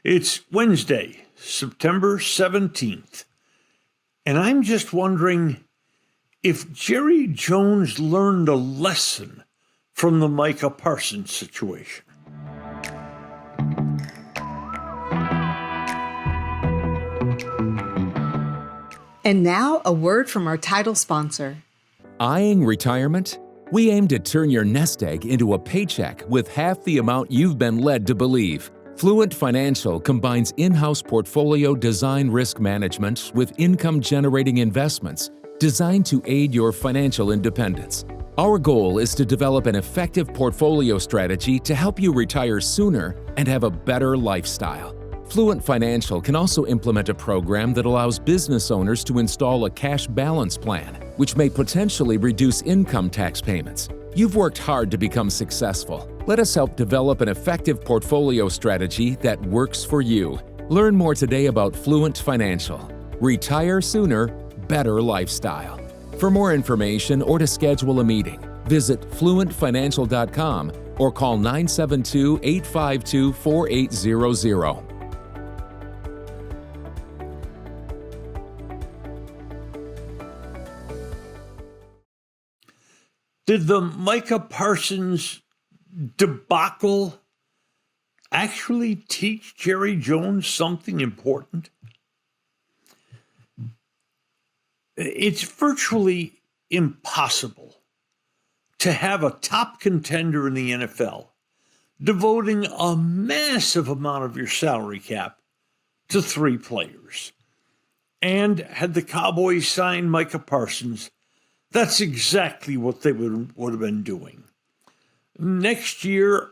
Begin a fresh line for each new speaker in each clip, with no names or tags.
It's Wednesday, September 17th, and I'm just wondering if Jerry Jones learned a lesson from the Micah Parsons situation.
And now, a word from our title sponsor.
Eyeing retirement? We aim to turn your nest egg into a paycheck with half the amount you've been led to believe. Fluent Financial combines in-house portfolio design risk management with income-generating investments designed to aid your financial independence. Our goal is to develop an effective portfolio strategy to help you retire sooner and have a better lifestyle. Fluent Financial can also implement a program that allows business owners to install a cash balance plan, which may potentially reduce income tax payments. You've worked hard to become successful. Let us help develop an effective portfolio strategy that works for you. Learn more today about Fluent Financial. Retire sooner, better lifestyle. For more information or to schedule a meeting, visit fluentfinancial.com or call 972-852-4800.
Did the Micah Parsons debacle actually teach Jerry Jones something important? It's virtually impossible to have a top contender in the NFL devoting a massive amount of your salary cap to three players. And had the Cowboys signed Micah Parsons, that's exactly what they would have been doing. Next year,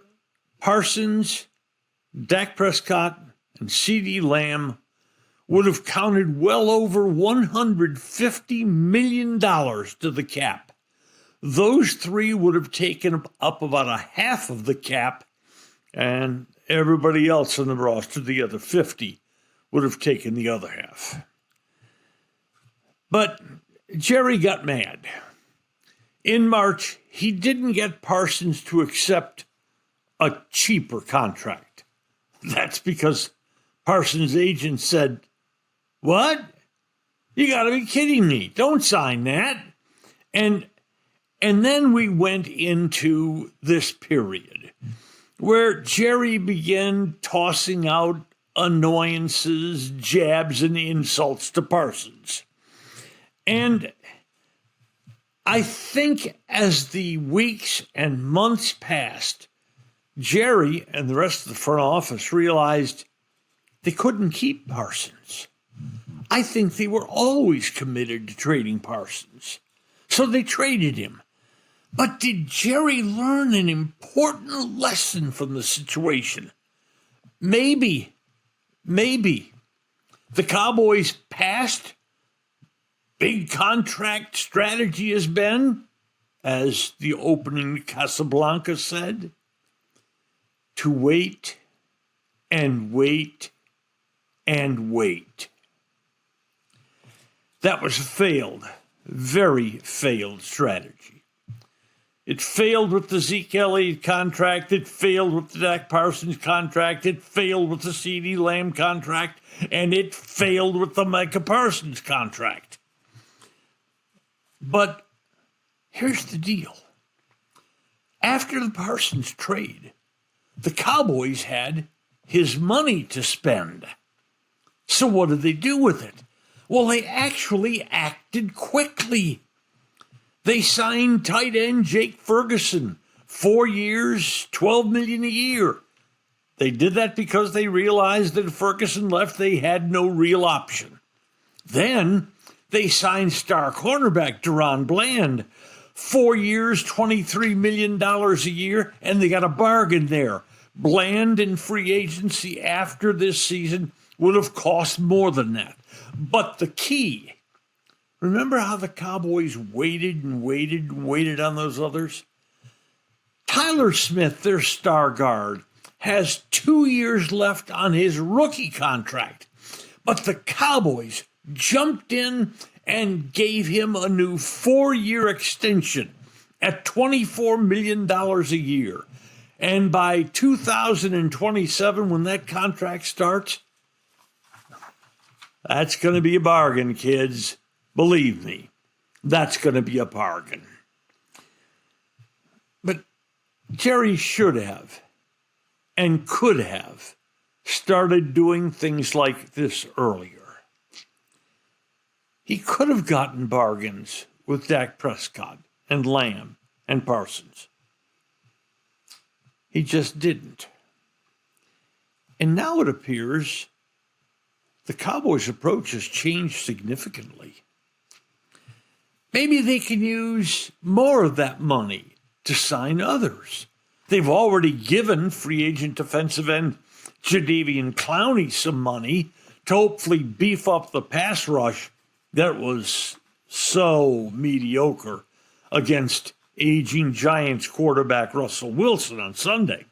Parsons, Dak Prescott, and CeeDee Lamb would have counted well over $150 million to the cap. Those three would have taken up about a half of the cap, and everybody else on the roster, the other 50, would have taken the other half. But Jerry got mad. In March, he didn't get Parsons to accept a cheaper contract. That's because Parsons' agent said, "What? You got to be kidding me. Don't sign that." And then we went into this period where Jerry began tossing out annoyances, jabs, and insults to Parsons. And I think as the weeks and months passed, Jerry and the rest of the front office realized they couldn't keep Parsons. I think they were always committed to trading Parsons. So they traded him. But did Jerry learn an important lesson from the situation? Maybe. The Cowboys' past big contract strategy has been, as the opening Casablanca said, to wait and wait and wait. That was a very failed strategy. It failed with the Zeke Elliott contract. It failed with the Dak Parsons contract. It failed with the CeeDee Lamb contract. And it failed with the Micah Parsons contract. But here's the deal. After the Parsons trade, the Cowboys had his money to spend. So what did they do with it? Well, they actually acted quickly. They signed tight end Jake Ferguson, 4 years, $12 million a year. They did that because they realized that if Ferguson left, they had no real option. Then they signed star cornerback Deron Bland, 4 years, $23 million a year, and they got a bargain there. Bland in free agency after this season would have cost more than that. But the key, remember how the Cowboys waited and waited and waited on those others? Tyler Smith, their star guard, has 2 years left on his rookie contract. But the Cowboys jumped in and gave him a new 4-year extension at $24 million a year. And by 2027, when that contract starts, that's going to be a bargain, kids. Believe me, that's going to be a bargain. But Jerry should have and could have started doing things like this earlier. He could have gotten bargains with Dak Prescott and Lamb and Parsons. He just didn't. And now it appears the Cowboys' approach has changed significantly. Maybe they can use more of that money to sign others. They've already given free agent defensive end Jadeveon Clowney some money to hopefully beef up the pass rush that was so mediocre against aging Giants quarterback Russell Wilson on Sunday.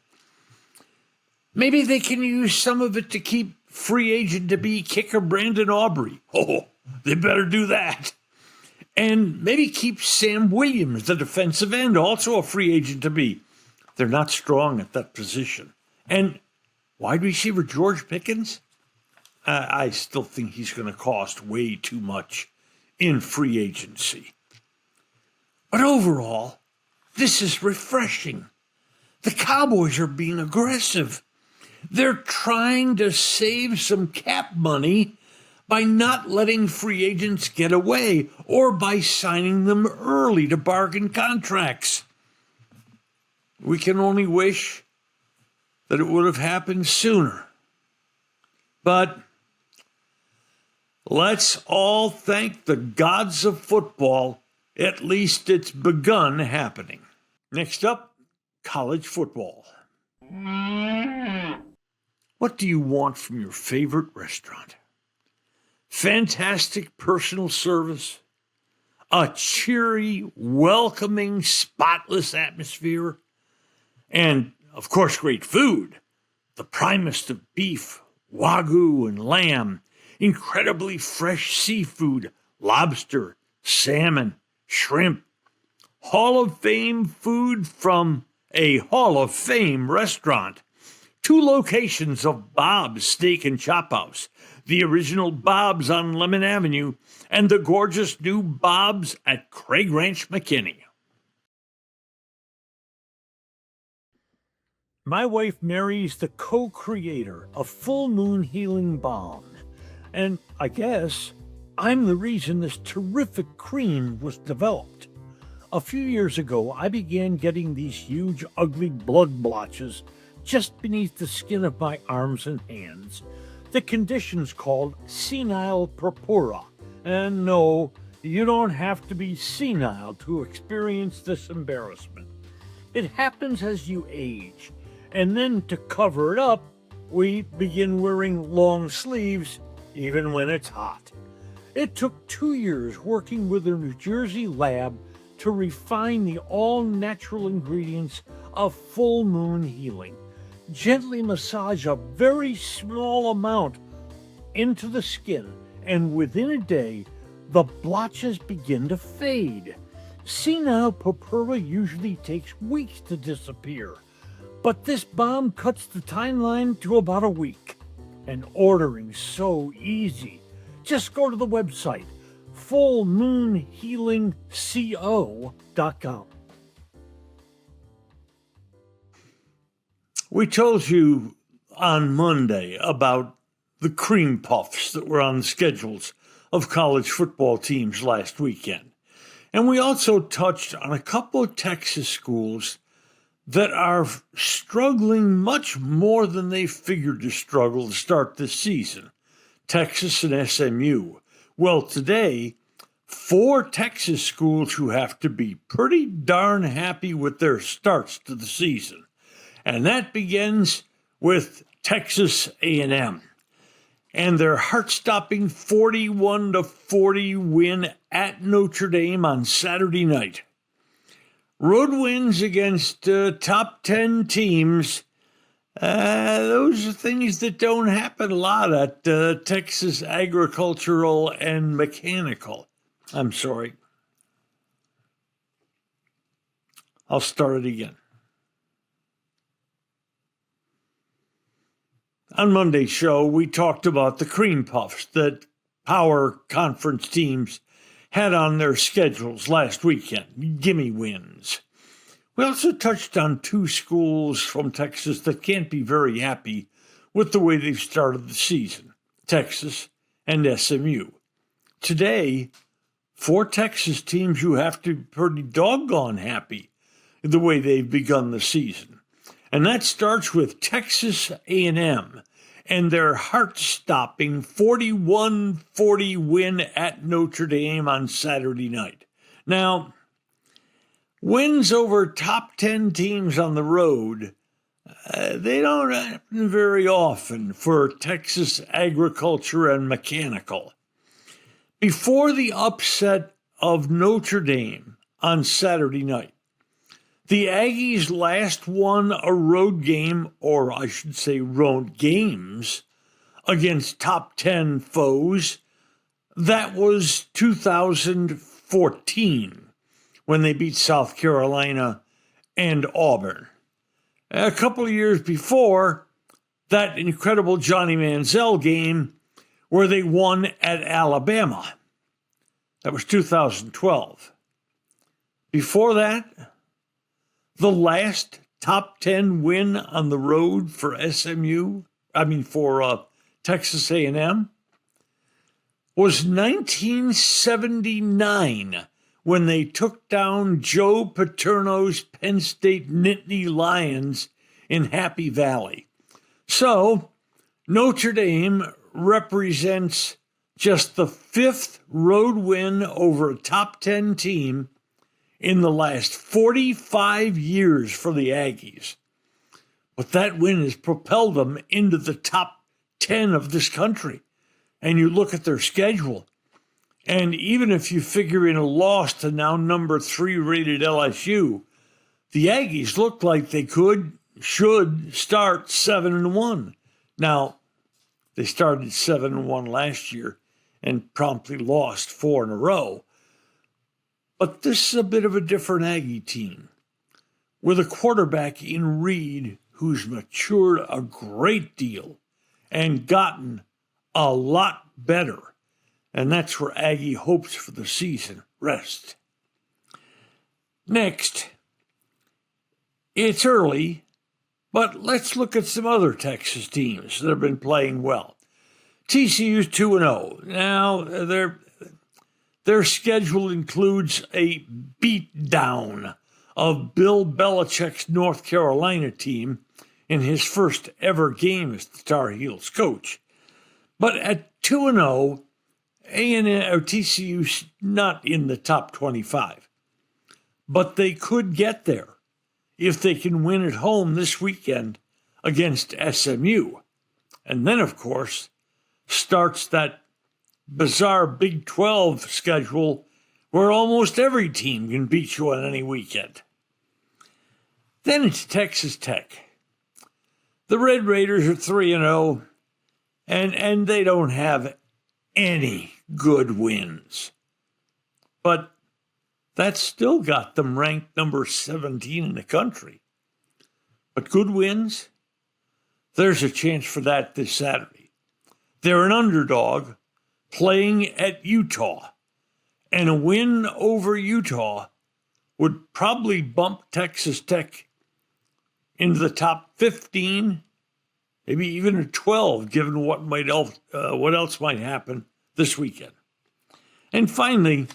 Maybe they can use some of it to keep free agent to be kicker Brandon Aubrey. Oh, they better do that. And maybe keep Sam Williams, the defensive end, also a free agent to be. They're not strong at that position. And wide receiver George Pickens, I still think he's going to cost way too much in free agency. But overall, this is refreshing. The Cowboys are being aggressive. They're trying to save some cap money by not letting free agents get away or by signing them early to bargain contracts. We can only wish that it would have happened sooner. But let's all thank the gods of football. At least it's begun happening. Next up, college football. What do you want from your favorite restaurant? Fantastic personal service, a cheery, welcoming, spotless atmosphere, and, of course, great food. The primest of beef, wagyu and lamb, incredibly fresh seafood, lobster, salmon, shrimp, Hall of Fame food from a Hall of Fame restaurant. 2 locations of Bob's Steak and Chop House, the original Bob's on Lemon Avenue, and the gorgeous new Bob's at Craig Ranch, McKinney. My wife Mary's the co-creator of Full Moon Healing Balm, and I guess I'm the reason this terrific cream was developed. A few years ago, I began getting these huge, ugly blood blotches just beneath the skin of my arms and hands. The condition's called senile purpura. And no, you don't have to be senile to experience this embarrassment. It happens as you age. And then to cover it up, we begin wearing long sleeves even when it's hot. It took 2 years working with a New Jersey lab to refine the all-natural ingredients of Full Moon Healing. Gently massage a very small amount into the skin, and within a day, the blotches begin to fade. Senile purpura usually takes weeks to disappear, but this balm cuts the timeline to about a week. And ordering's so easy. Just go to the website, fullmoonhealingco.com. We told you on Monday about the cream puffs that were on the schedules of college football teams last weekend. And we also touched on a couple of Texas schools that are struggling much more than they figured to struggle to start this season. Texas and SMU. Well, today, 4 Texas schools who have to be pretty darn happy with their starts to the season. And that begins with Texas A&M and their heart-stopping 41-40 win at Notre Dame on Saturday night. Road wins against top 10 teams, those are things that don't happen a lot at Texas Agricultural and Mechanical. I'm sorry. I'll start it again. On Monday's show, we talked about the cream puffs that power conference teams had on their schedules last weekend, gimme wins. We also touched on two schools from Texas that can't be very happy with the way they've started the season, Texas and SMU. Today, 4 Texas teams who have to be pretty doggone happy the way they've begun the season. And that starts with Texas A&M and their heart-stopping 41-40 win at Notre Dame on Saturday night. Now, wins over top 10 teams on the road, they don't happen very often for Texas Agriculture and Mechanical. Before the upset of Notre Dame on Saturday night, the Aggies last won a road game, or I should say road games, against top 10 foes. That was 2014, when they beat South Carolina and Auburn. A couple of years before, that incredible Johnny Manziel game where they won at Alabama. That was 2012. Before that, the last top 10 win on the road for Texas A&M, was 1979 when they took down Joe Paterno's Penn State Nittany Lions in Happy Valley. So, Notre Dame represents just the 5th road win over a top 10 team in the last 45 years for the Aggies. But that win has propelled them into the top 10 of this country. And you look at their schedule, and even if you figure in a loss to now number 3 rated LSU, the Aggies look like they should start 7-1. Now, they started 7-1 last year and promptly lost 4 in a row. But this is a bit of a different Aggie team, with a quarterback in Reed who's matured a great deal and gotten a lot better. And that's where Aggie hopes for the season rest. Next, it's early, but let's look at some other Texas teams that have been playing well. TCU's 2-0. Now, their schedule includes a beatdown of Bill Belichick's North Carolina team in his first ever game as the Tar Heels coach. But at 2-0, TCU's not in the top 25. But they could get there if they can win at home this weekend against SMU. And then, of course, starts that bizarre Big 12 schedule where almost every team can beat you on any weekend. Then it's Texas Tech. The Red Raiders are 3-0, and they don't have any good wins. But that's still got them ranked number 17 in the country. But good wins? There's a chance for that this Saturday. They're an underdog playing at Utah, and a win over Utah would probably bump Texas Tech into the top 15, maybe even a 12, given what else might happen this weekend. And finally,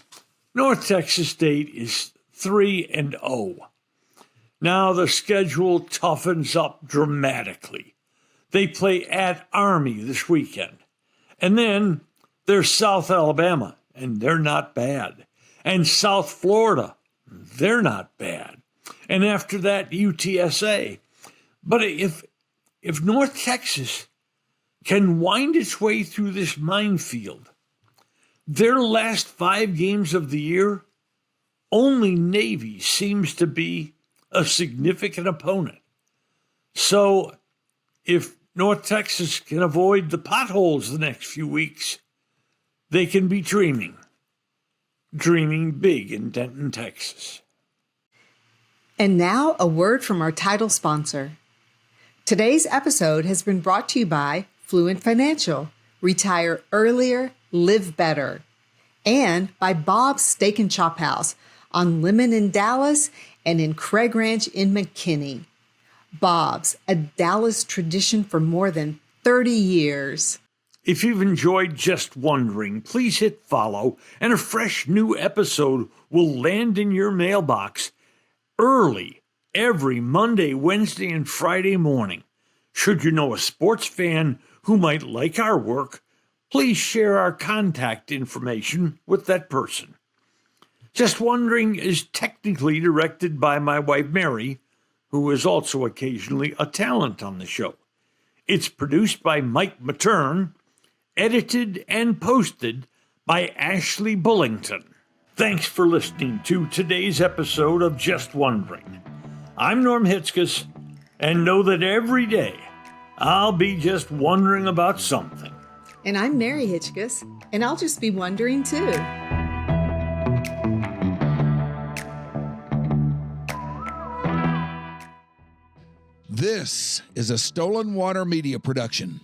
North Texas State is 3-0. Now the schedule toughens up dramatically. They play at Army this weekend. And then there's South Alabama, and they're not bad. And South Florida, they're not bad. And after that, UTSA. But if North Texas can wind its way through this minefield, their last 5 games of the year, only Navy seems to be a significant opponent. So if North Texas can avoid the potholes the next few weeks, they can be dreaming big in Denton, Texas.
And now a word from our title sponsor. Today's episode has been brought to you by Fluent Financial, Retire Earlier, Live Better, and by Bob's Steak and Chop House on Lemon in Dallas and in Craig Ranch in McKinney. Bob's, a Dallas tradition for more than 30 years.
If you've enjoyed Just Wondering, please hit follow, and a fresh new episode will land in your mailbox early every Monday, Wednesday, and Friday morning. Should you know a sports fan who might like our work, please share our contact information with that person. Just Wondering is technically directed by my wife Mary, who is also occasionally a talent on the show. It's produced by Mike Matern, edited and posted by Ashley Bullington. Thanks for listening to today's episode of Just Wondering. I'm Norm Hitzges, and know that every day I'll be just wondering about something.
And I'm Mary Hitzges, and I'll just be wondering too.
This is a Stolen Water Media production.